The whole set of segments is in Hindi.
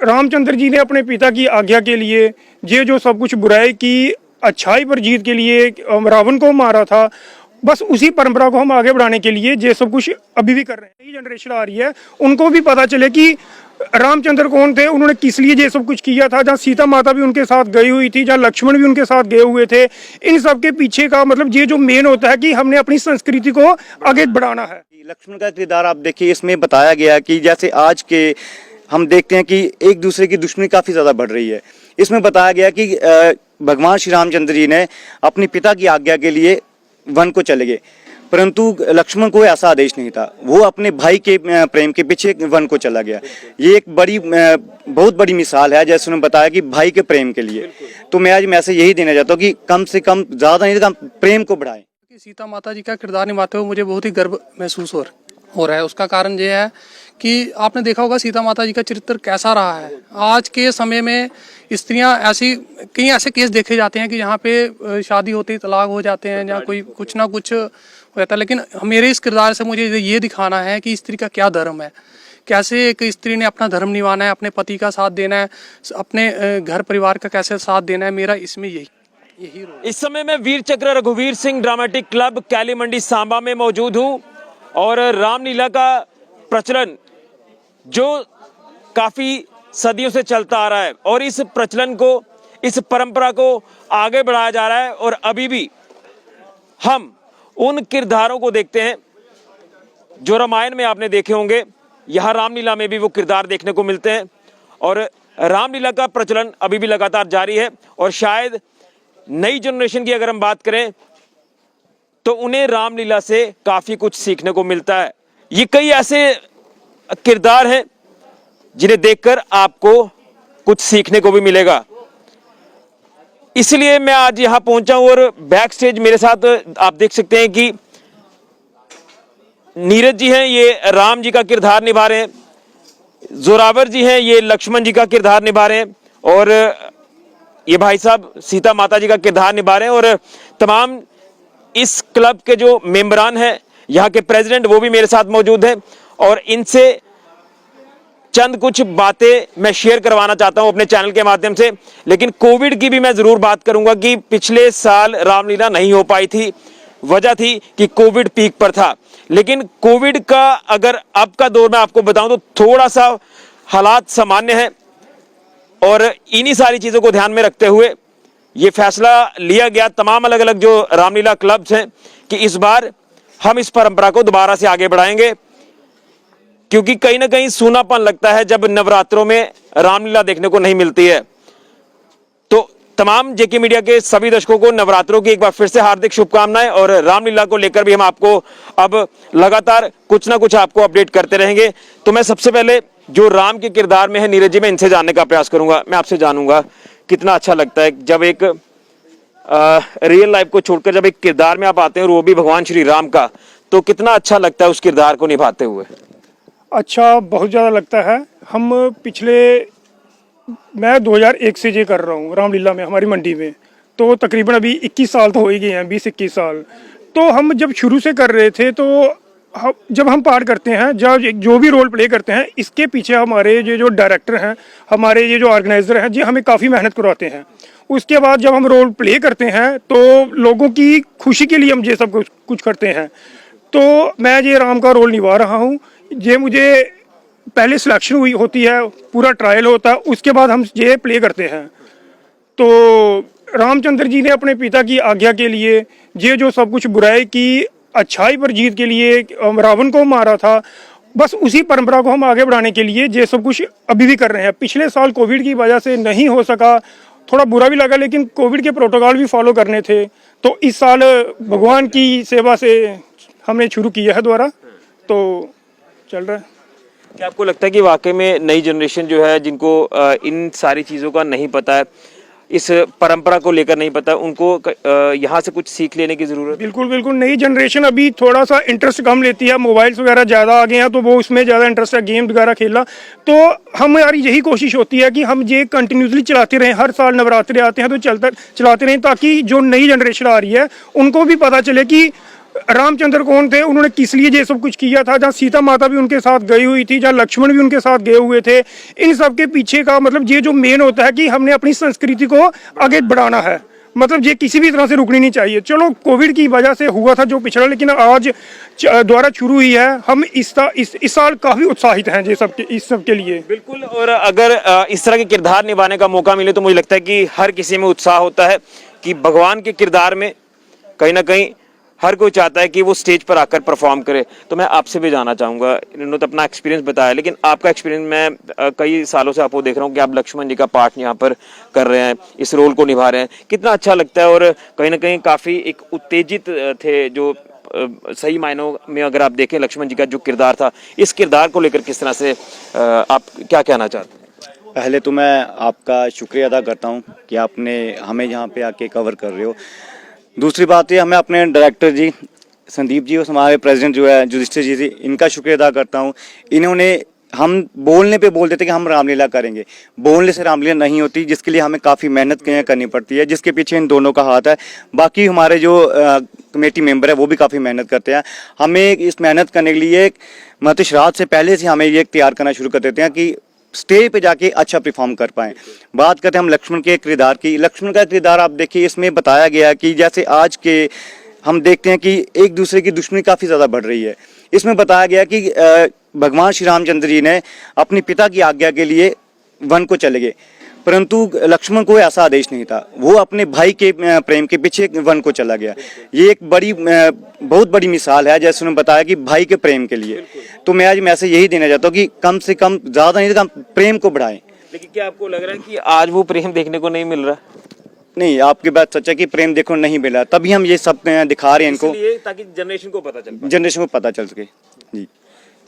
रामचंद्र जी ने अपने पिता की आज्ञा के लिए ये जो सब कुछ बुराई की अच्छाई पर जीत के लिए रावण को मारा था, बस उसी परंपरा को हम आगे बढ़ाने के लिए ये सब कुछ अभी भी कर रहे हैं। नई जनरेशन आ रही है, उनको भी पता चले कि रामचंद्र कौन थे, उन्होंने किस लिए ये सब कुछ किया था। जहाँ सीता माता भी उनके साथ गई हुई थी, जहाँ लक्ष्मण भी उनके साथ गए हुए थे, इन सब के पीछे का मतलब ये जो मेन होता है कि हमने अपनी संस्कृति को आगे बढ़ाना है। लक्ष्मण का किरदार आप देखिए, इसमें बताया गया कि जैसे आज के हम देखते हैं कि एक दूसरे की दुश्मनी काफी ज्यादा बढ़ रही है। इसमें बताया गया कि भगवान श्री रामचंद्र जी ने अपने पिता की आज्ञा के लिए वन को चले गए, परंतु लक्ष्मण को ऐसा आदेश नहीं था, वो अपने भाई के प्रेम के पीछे वन को चला गया। ये एक बहुत बड़ी मिसाल है, जैसे उन्होंने बताया कि भाई के प्रेम के लिए। तो मैं आज मैसेज यही देना चाहता हूँ कि कम से कम, ज्यादा नहीं तो कम प्रेम को बढ़ाएं। सीता माता जी का किरदार निभाते हुए मुझे बहुत ही गर्व महसूस हो रहा है। उसका कारण ये है कि आपने देखा होगा सीता माता जी का चरित्र कैसा रहा है। आज के समय में स्त्रियां कई ऐसे केस देखे जाते हैं कि जहाँ पे शादी होती तलाक हो जाते हैं, जहाँ कोई कुछ ना कुछ हो जाता है। लेकिन मेरे इस किरदार से मुझे ये दिखाना है कि स्त्री का क्या धर्म है, कैसे एक स्त्री ने अपना धर्म निभाना है, अपने पति का साथ देना है, अपने घर परिवार का कैसे साथ देना है। मेरा इसमें यही इस समय मैं वीर चक्र रघुवीर सिंह ड्रामेटिक क्लब कैली मंडी सांबा में मौजूद हूं और रामलीला का प्रचलन जो काफी सदियों से चलता आ रहा है और इस प्रचलन को, इस परंपरा को आगे बढ़ाया जा रहा है। और अभी भी हम उन किरदारों को देखते हैं जो रामायण में आपने देखे होंगे, यहाँ रामलीला में भी वो किरदार देखने को मिलते हैं और रामलीला का प्रचलन अभी भी लगातार जारी है। और शायद नई जनरेशन की अगर हम बात करें तो उन्हें रामलीला से काफी कुछ सीखने को मिलता है। ये कई ऐसे किरदार हैं जिन्हें देखकर आपको कुछ सीखने को भी मिलेगा। इसलिए मैं आज यहां पहुंचा हूं और बैक स्टेज मेरे साथ आप देख सकते हैं कि नीरज जी हैं, ये राम जी का किरदार निभा रहे हैं, जोरावर जी हैं, ये लक्ष्मण जी का किरदार निभा रहे हैं और ये भाई साहब सीता माता जी का किरदार निभा रहे हैं। और तमाम इस क्लब के जो मेंबरान हैं, यहाँ के प्रेसिडेंट, वो भी मेरे साथ मौजूद हैं और इनसे चंद कुछ बातें मैं शेयर करवाना चाहता हूं अपने चैनल के माध्यम से। लेकिन कोविड की भी मैं जरूर बात करूंगा कि पिछले साल रामलीला नहीं हो पाई थी, वजह थी कि कोविड पीक पर था। लेकिन कोविड का अगर अब का दौर में आपको बताऊं तो थोड़ा सा हालात सामान्य है और इन्हीं सारी चीजों को ध्यान में रखते हुए ये फैसला लिया गया तमाम अलग अलग जो रामलीला क्लब्स हैं कि इस बार हम इस परंपरा को दोबारा से आगे बढ़ाएंगे, क्योंकि कहीं ना कहीं सूनापन लगता है जब नवरात्रों में रामलीला देखने को नहीं मिलती है। तो तमाम जेके मीडिया के सभी दर्शकों को नवरात्रों की एक बार फिर से हार्दिक शुभकामनाएं और रामलीला को लेकर भी हम आपको अब लगातार कुछ ना कुछ आपको अपडेट करते रहेंगे। तो मैं सबसे पहले जो राम के किरदार में है नीरज जी, मैं इनसे जानने का प्रयास करूंगा। मैं आपसे जानूंगा कितना अच्छा लगता है जब एक रियल लाइफ को छोड़कर जब एक किरदार में आप आते हैं और वो भी भगवान श्री राम का, तो कितना अच्छा लगता है उस किरदार को निभाते हुए? अच्छा, बहुत ज़्यादा लगता है। मैं 2001 से ये कर रहा हूँ रामलीला में हमारी मंडी में, तो तकरीबन अभी 21 साल तो हो ही गए हैं, 20-21 साल। तो हम जब शुरू से कर रहे थे, तो जब हम पार्ट करते हैं, जब जो भी रोल प्ले करते हैं, इसके पीछे हमारे ये जो डायरेक्टर हैं, हमारे ये जो ऑर्गेनाइज़र हैं, ये हमें काफ़ी मेहनत करवाते हैं। उसके बाद जब हम रोल प्ले करते हैं तो लोगों की खुशी के लिए हम ये सब कुछ करते हैं। तो मैं ये राम का रोल निभा रहा हूँ। ये मुझे पहले सिलेक्शन होती है, पूरा ट्रायल होता है, उसके बाद हम ये प्ले करते हैं। तो रामचंद्र जी ने अपने पिता की आज्ञा के लिए ये जो सब कुछ बुराई की अच्छाई पर जीत के लिए रावण को मारा था, बस उसी परंपरा को हम आगे बढ़ाने के लिए ये सब कुछ अभी भी कर रहे हैं। पिछले साल कोविड की वजह से नहीं हो सका, थोड़ा बुरा भी लगा, लेकिन कोविड के प्रोटोकॉल भी फॉलो करने थे। तो इस साल भगवान की सेवा से हमने शुरू किया है दोबारा, तो चल रहा है। क्या आपको लगता है कि वाकई में नई जनरेशन जो है, जिनको इन सारी चीज़ों का नहीं पता है, इस परंपरा को लेकर नहीं पता, उनको यहाँ से कुछ सीख लेने की जरूरत? बिल्कुल बिल्कुल। नई जनरेशन अभी थोड़ा सा इंटरेस्ट कम लेती है, मोबाइल्स वगैरह ज़्यादा आ गए हैं, तो वो उसमें ज़्यादा इंटरेस्ट है, गेम वगैरह खेलना। तो हमारी यही कोशिश होती है कि हम ये कंटिन्यूसली चलाते रहें। हर साल नवरात्रे आते हैं तो चलाते रहें, ताकि जो नई जनरेशन आ रही है उनको भी पता चले कि रामचंद्र कौन थे, उन्होंने किस लिए ये सब कुछ किया था, जहाँ सीता माता भी उनके साथ गई हुई थी, जहाँ लक्ष्मण भी उनके साथ गए हुए थे, इन सब के पीछे का मतलब ये जो मेन होता है कि हमने अपनी संस्कृति को आगे बढ़ाना है, मतलब ये किसी भी तरह से रुकनी नहीं चाहिए। चलो कोविड की वजह से हुआ था जो पिछड़ा, लेकिन आज दोबारा शुरू हुई है। हम इस साल काफी उत्साहित हैं ये सब इस सब के लिए। बिल्कुल, और अगर इस तरह के किरदार निभाने का मौका मिले तो मुझे लगता है कि हर किसी में उत्साह होता है कि भगवान के किरदार में कहीं ना कहीं हर कोई चाहता है कि वो स्टेज पर आकर परफॉर्म करे। तो मैं आपसे भी जानना चाहूँगा, इन्होंने तो अपना एक्सपीरियंस बताया, लेकिन आपका एक्सपीरियंस, मैं कई सालों से आपको देख रहा हूँ कि आप लक्ष्मण जी का पार्ट यहाँ पर कर रहे हैं, इस रोल को निभा रहे हैं, कितना अच्छा लगता है। और कहीं ना कहीं काफ़ी एक उत्तेजित थे, जो सही मायनों में अगर आप देखें लक्ष्मण जी का जो किरदार था, इस किरदार को लेकर किस तरह से आप क्या कहना चाहते हैं? पहले तो मैं आपका शुक्रिया अदा करता हूँ कि आपने हमें यहाँ पे आके कवर कर रहे हो। दूसरी बात ये, हमें अपने डायरेक्टर जी संदीप जी और हमारे प्रेसिडेंट जो है युधिष्ठिर जी, इनका शुक्रिया अदा करता हूँ। इन्होंने, हम बोलने पे बोलते थे कि हम रामलीला करेंगे, बोलने से रामलीला नहीं होती, जिसके लिए हमें काफ़ी मेहनत करनी पड़ती है, जिसके पीछे इन दोनों का हाथ है। बाकी हमारे जो कमेटी मेंबर है वो भी काफ़ी मेहनत करते हैं। हमें इस मेहनत करने के लिए मतलब श्राद्ध से पहले से हमें ये तैयार करना शुरू कर देते हैं कि स्टेज पे जाके अच्छा परफॉर्म कर पाएँ। बात करते हैं हम लक्ष्मण के किरदार की। लक्ष्मण का किरदार आप देखिए, इसमें बताया गया है कि जैसे आज के हम देखते हैं कि एक दूसरे की दुश्मनी काफ़ी ज़्यादा बढ़ रही है। इसमें बताया गया कि भगवान श्री रामचंद्र जी ने अपनी पिता की आज्ञा के लिए वन को चले गए, परंतु लक्ष्मण को ऐसा आदेश नहीं था, वो अपने भाई के प्रेम के पीछे वन को चला गया। ये एक बहुत बड़ी मिसाल है, जैसे उन्होंने बताया कि भाई के प्रेम के लिए। तो मैं आज मैसेज यही देना चाहता हूँ कि कम से कम, ज़्यादा नहीं तो कम प्रेम को बढ़ाएं। लेकिन क्या आपको लग रहा है कि आज वो प्रेम देखने को नहीं मिल रहा? नहीं, आपकी बात सच है कि प्रेम देखो नहीं मिला, तभी हम ये सब दिखा रहे हैं इनको, ताकि जनरेशन को पता चल पाए, जनरेशन को पता चल सके जी।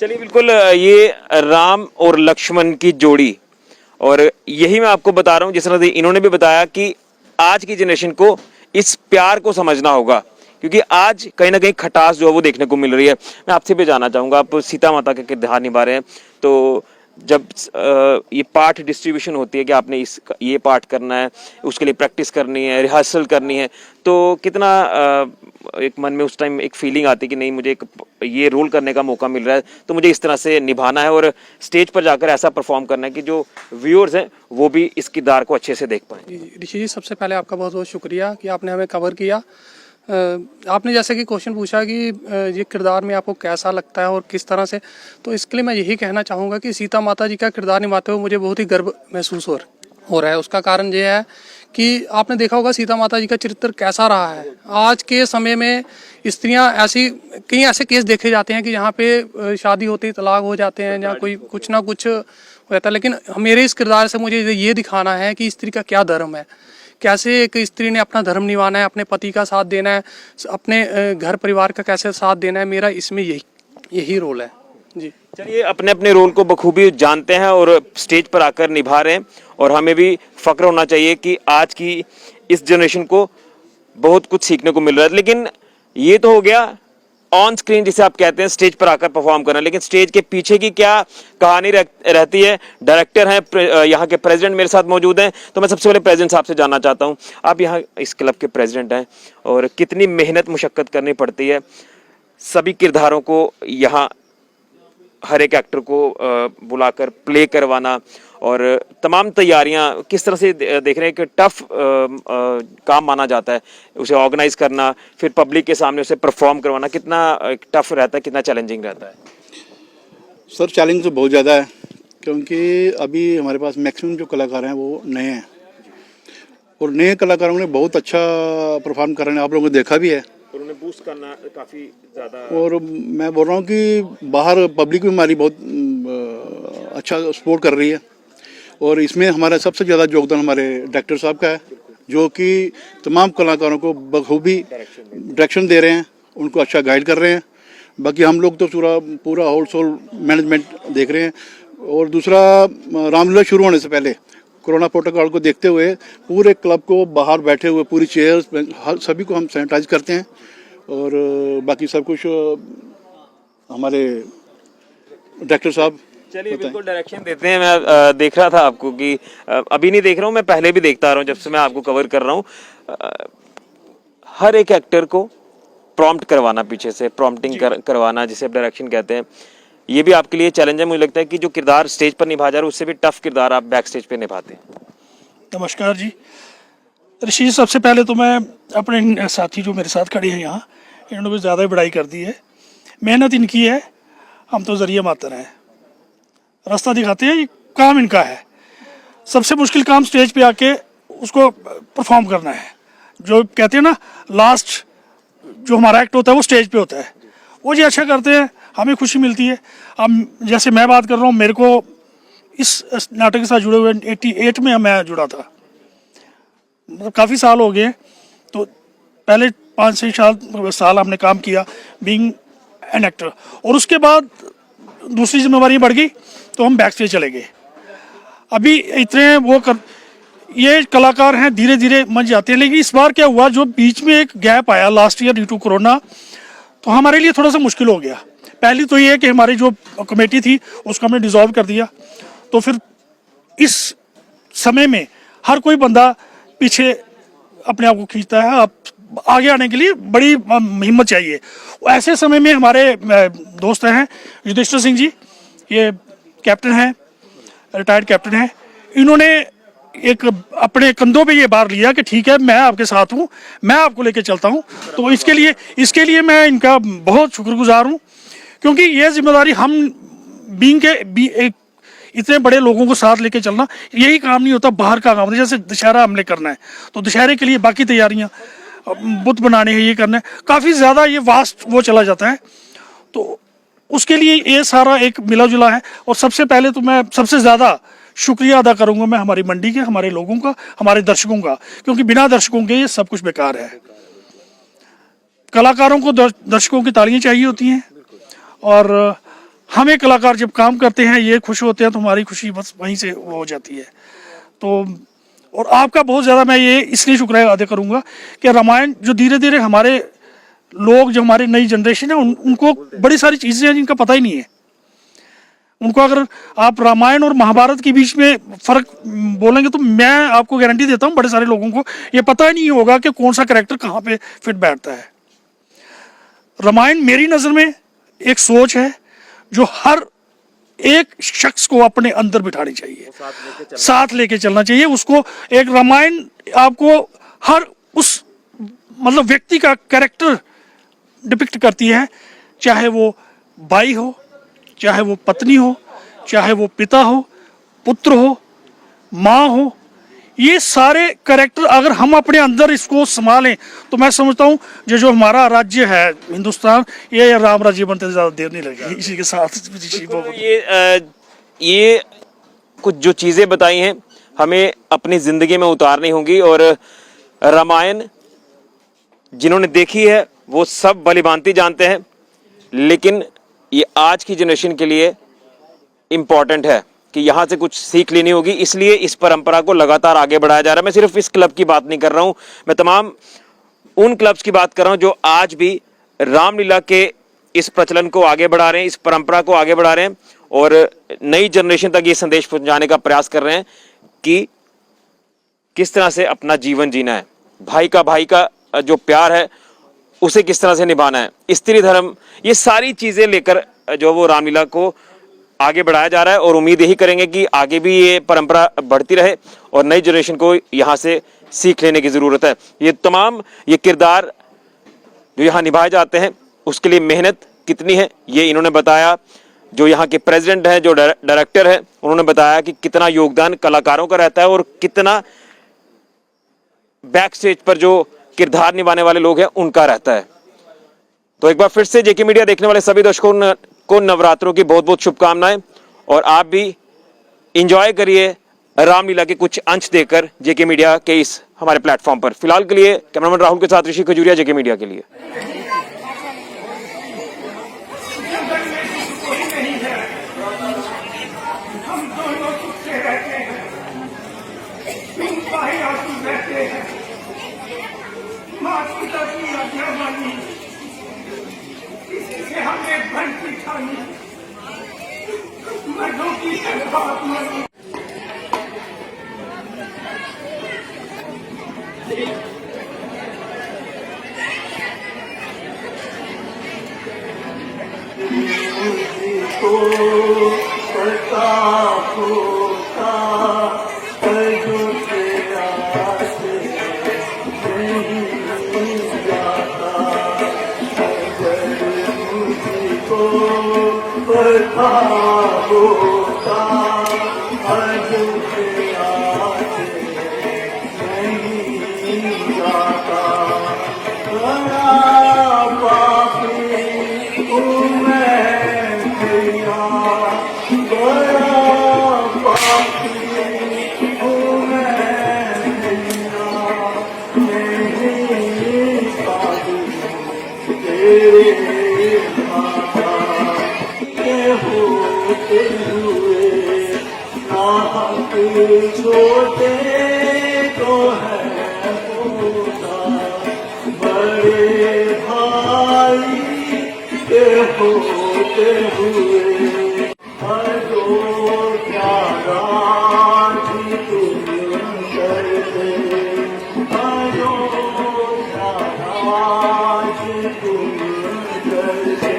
चलिए, बिल्कुल, ये राम और लक्ष्मण की जोड़ी, और यही मैं आपको बता रहा हूँ, जिस तरह से इन्होंने भी बताया कि आज की जनरेशन को इस प्यार को समझना होगा, क्योंकि आज कहीं ना कहीं खटास जो है वो देखने को मिल रही है। मैं आपसे भी जानना चाहूँगा, आप सीता माता का किरदार निभा रहे हैं, तो जब ये पार्ट डिस्ट्रीब्यूशन होती है कि आपने ये पार्ट करना है, उसके लिए प्रैक्टिस करनी है, रिहर्सल करनी है, तो कितना एक मन में उस टाइम एक फीलिंग आती है कि नहीं, मुझे ये रोल करने का मौका मिल रहा है तो मुझे इस तरह से निभाना है और स्टेज पर जाकर ऐसा परफॉर्म करना है कि जो व्यूअर्स हैं वो भी इस किरदार को अच्छे से देख पाएं। ऋषि जी, सबसे पहले आपका बहुत बहुत शुक्रिया कि आपने हमें कवर किया। आपने जैसे कि क्वेश्चन पूछा कि ये किरदार में आपको कैसा लगता है और किस तरह से, तो इसके लिए मैं यही कहना चाहूँगा कि सीता माता जी का किरदार निभाते हुए मुझे बहुत ही गर्व महसूस हो रहा है। उसका कारण ये है कि आपने देखा होगा सीता माता जी का चरित्र कैसा रहा है। आज के समय में स्त्रियां कई ऐसे केस देखे जाते हैं कि जहाँ पे शादी होती है तलाक हो जाते हैं, जहाँ कोई कुछ ना कुछ हो जाता है, लेकिन मेरे इस किरदार से मुझे ये दिखाना है कि स्त्री का क्या धर्म है, कैसे एक स्त्री ने अपना धर्म निभाना है, अपने पति का साथ देना है, अपने घर परिवार का कैसे साथ देना है। मेरा इसमें यही रोल है जी। चलिए, अपने अपने रोल को बखूबी जानते हैं और स्टेज पर आकर निभा रहे हैं, और हमें भी फक्र होना चाहिए कि आज की इस जनरेशन को बहुत कुछ सीखने को मिल रहा है। लेकिन ये तो हो गया ऑन स्क्रीन, जिसे आप कहते हैं स्टेज पर आकर परफॉर्म करना, लेकिन स्टेज के पीछे की क्या कहानी रहती है। डायरेक्टर हैं, यहाँ के प्रेसिडेंट मेरे साथ मौजूद हैं, तो मैं सबसे पहले प्रेसिडेंट साहब से जानना चाहता हूँ, आप यहाँ इस क्लब के प्रेसिडेंट हैं और कितनी मेहनत मुशक्कत करनी पड़ती है सभी किरदारों को यहाँ हर एक एक्टर को बुलाकर प्ले करवाना, और तमाम तैयारियां किस तरह से देख रहे हैं कि टफ काम माना जाता है उसे ऑर्गेनाइज करना, फिर पब्लिक के सामने उसे परफॉर्म करवाना, कितना टफ रहता है, कितना चैलेंजिंग रहता है? सर, चैलेंज तो बहुत ज़्यादा है, क्योंकि अभी हमारे पास मैक्सिमम जो कलाकार हैं वो नए हैं, और नए कलाकारों ने बहुत अच्छा परफॉर्म कर रहे हैं, आप लोगों ने देखा भी है, उन्होंने बूस्ट करना काफ़ी ज़्यादा। और मैं बोल रहा हूँ कि बाहर पब्लिक भी हमारी बहुत अच्छा सपोर्ट कर रही है, और इसमें हमारा सबसे ज़्यादा योगदान हमारे डायरेक्टर साहब का है, जो कि तमाम कलाकारों को बखूबी डायरेक्शन दे रहे हैं, उनको अच्छा गाइड कर रहे हैं। बाकी हम लोग तो पूरा होल सोल मैनेजमेंट देख रहे हैं। और दूसरा, रामलीला शुरू होने से पहले कोरोना प्रोटोकॉल को देखते हुए पूरे क्लब को बाहर बैठे हुए पूरी चेयर्स सभी को हम सैनिटाइज करते हैं, और बाकी सब कुछ हमारे डायरेक्टर साहब। चलिए, बिल्कुल डायरेक्शन देते हैं। मैं देख रहा था आपको कि अभी नहीं देख रहा हूँ, मैं पहले भी देखता आ रहा हूँ जब से मैं आपको कवर कर रहा हूँ। हर एक एक्टर को प्रॉम्प्ट करवाना, पीछे से प्रॉम्प्टिंग करवाना, जिसे आप डायरेक्शन कहते हैं, ये भी आपके लिए चैलेंज है। मुझे लगता है कि जो किरदार स्टेज पर निभा जा रहा है उससे भी टफ किरदार आप बैक स्टेज पे निभाते हैं। नमस्कार जी ऋषि, सबसे पहले तो मैं अपने साथी जो मेरे साथ खड़े हैं यहाँ, इन्होंने भी ज़्यादा ही बड़ाई कर दी है। मेहनत इनकी है, हम तो जरिए मातर हैं, रास्ता दिखाते हैं, ये काम इनका है। सबसे मुश्किल काम स्टेज पे आके उसको परफॉर्म करना है। जो कहते हैं ना, लास्ट जो हमारा एक्ट होता है वो स्टेज पे होता है, वो जी अच्छा करते हैं, हमें खुशी मिलती है। हम जैसे मैं बात कर रहा हूँ, मेरे को इस नाटक के साथ जुड़े हुए 88 में मैं जुड़ा था, मतलब काफ़ी साल हो गए। तो पहले 5-6 साल हमने काम किया बीइंग एन एक्टर, और उसके बाद दूसरी जिम्मेवारी बढ़ गई तो हम बैक स्टेज चले गए। अभी इतने ये कलाकार हैं, धीरे धीरे मंच जाते हैं। लेकिन इस बार क्या हुआ, जो बीच में एक गैप आया last year due to corona, तो हमारे लिए थोड़ा सा मुश्किल हो गया। पहली तो ये है कि हमारी जो कमेटी थी उसको हमने डिसॉल्व कर दिया, तो फिर इस समय में हर कोई बंदा पीछे अपने आप को खींचता है। आप आगे आने के लिए बड़ी हिम्मत चाहिए। ऐसे समय में हमारे दोस्त हैं युधिष्ठिर सिंह जी, ये कैप्टन हैं, रिटायर्ड कैप्टन हैं। इन्होंने एक अपने कंधों पे ये बार लिया कि ठीक है, मैं आपके साथ हूँ, मैं आपको लेके चलता हूँ। तो इसके लिए मैं इनका बहुत शुक्रगुजार हूँ, क्योंकि ये जिम्मेदारी हम एक इतने बड़े लोगों को साथ लेके चलना, यही काम नहीं होता, बाहर का काम। जैसे दशहरा हमने करना है, तो दशहरे के लिए बाकी तैयारियां, बुत बनाने हैं, ये करना है, काफ़ी ज़्यादा ये वास्ट वो चला जाता है। तो उसके लिए ये सारा एक मिला जुला है। और सबसे पहले तो मैं सबसे ज़्यादा शुक्रिया अदा करूंगा मैं हमारी मंडी के, हमारे लोगों का, हमारे दर्शकों का, क्योंकि बिना दर्शकों के ये सब कुछ बेकार है। कलाकारों को दर्शकों की तालियां चाहिए होती हैं, और हमें कलाकार जब काम करते हैं, ये खुश होते हैं, तो हमारी खुशी बस वहीं से वो हो जाती है। तो और आपका बहुत ज़्यादा मैं ये इसलिए शुक्रिया अदा करूंगा कि रामायण जो धीरे धीरे हमारे लोग, जो हमारी नई जनरेशन है, उनको बड़ी सारी चीज़ें हैं जिनका पता ही नहीं है। उनको अगर आप रामायण और महाभारत के बीच में फ़र्क बोलेंगे, तो मैं आपको गारंटी देता हूँ बड़े सारे लोगों को ये पता ही नहीं होगा कि कौन सा कैरेक्टर कहाँ पे फिट बैठता है। रामायण मेरी नज़र में एक सोच है जो हर एक शख्स को अपने अंदर बिठानी चाहिए, साथ लेके चलना चाहिए उसको। एक रामायण आपको हर उस मतलब व्यक्ति का कैरेक्टर डिपिक्ट करती है, चाहे वो भाई हो, चाहे वो पत्नी हो, चाहे वो पिता हो, पुत्र हो, माँ हो। ये सारे कैरेक्टर अगर हम अपने अंदर इसको संभालें, तो मैं समझता हूँ जो हमारा राज्य है हिंदुस्तान, ये राम राज्य बनते ज़्यादा देर नहीं लगेगी। इसी के साथ ये कुछ जो चीज़ें बताई हैं हमें अपनी ज़िंदगी में उतारनी होंगी, और रामायण जिन्होंने देखी है वो सब भली भांति जानते हैं, लेकिन ये आज की जनरेशन के लिए इम्पॉर्टेंट है कि यहाँ से कुछ सीख लेनी होगी। इसलिए इस परंपरा को लगातार आगे बढ़ाया जा रहा है। मैं सिर्फ इस क्लब की बात नहीं कर रहा हूँ, मैं तमाम उन क्लब्स की बात कर रहा हूँ जो आज भी रामलीला के इस प्रचलन को आगे बढ़ा रहे हैं, इस परंपरा को आगे बढ़ा रहे हैं, और नई जनरेशन तक ये संदेश पहुँचाने का प्रयास कर रहे हैं कि किस तरह से अपना जीवन जीना है, भाई का जो प्यार है उसे किस तरह से निभाना है, स्त्री धर्म, ये सारी चीज़ें लेकर जो वो रामलीला को आगे बढ़ाया जा रहा है। और उम्मीद यही करेंगे कि आगे भी ये परंपरा बढ़ती रहे और नई जनरेशन को यहाँ से सीख लेने की ज़रूरत है। ये किरदार जो यहाँ निभाए जाते हैं उसके लिए मेहनत कितनी है ये इन्होंने बताया। जो यहाँ के प्रेसिडेंट हैं, जो डायरेक्टर हैं, उन्होंने बताया कि कितना योगदान कलाकारों का रहता है और कितना बैक स्टेज पर जो किरदार निभाने वाले लोग हैं उनका रहता है। तो एक बार फिर से जेके मीडिया देखने वाले सभी दर्शकों को नवरात्रों की बहुत बहुत शुभकामनाएं, और आप भी एंजॉय करिए रामलीला के कुछ अंश देकर जेके मीडिया के इस हमारे प्लेटफॉर्म पर। फिलहाल के लिए कैमरामैन राहुल के साथ ऋषि खजूरिया, जेके मीडिया के लिए। छोटे तो है होता बड़े भाई के होते हुए जो क्या राज तुम करते जो क्या राज तुम करते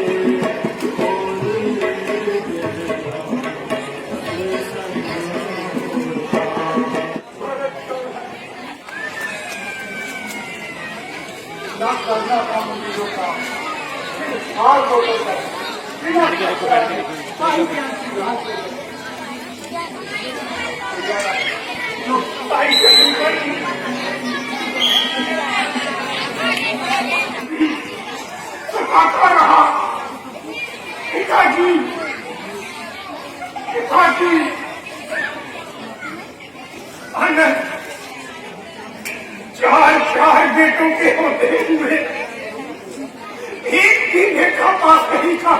चार चार बेटों के होते हुए एक भी बेटा पास नहीं था।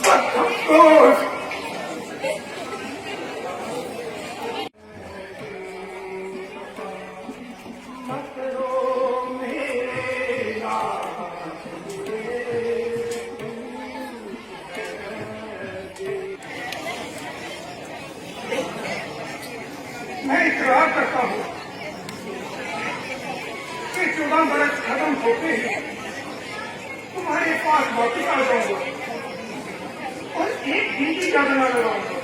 अफसोस। मैं इकरार करता हूँ कि 14 बरस खत्म होते ही तुम्हारे पास वापिस आ जाऊंगा और एक दिन की ज्यादा न लगाऊंगा।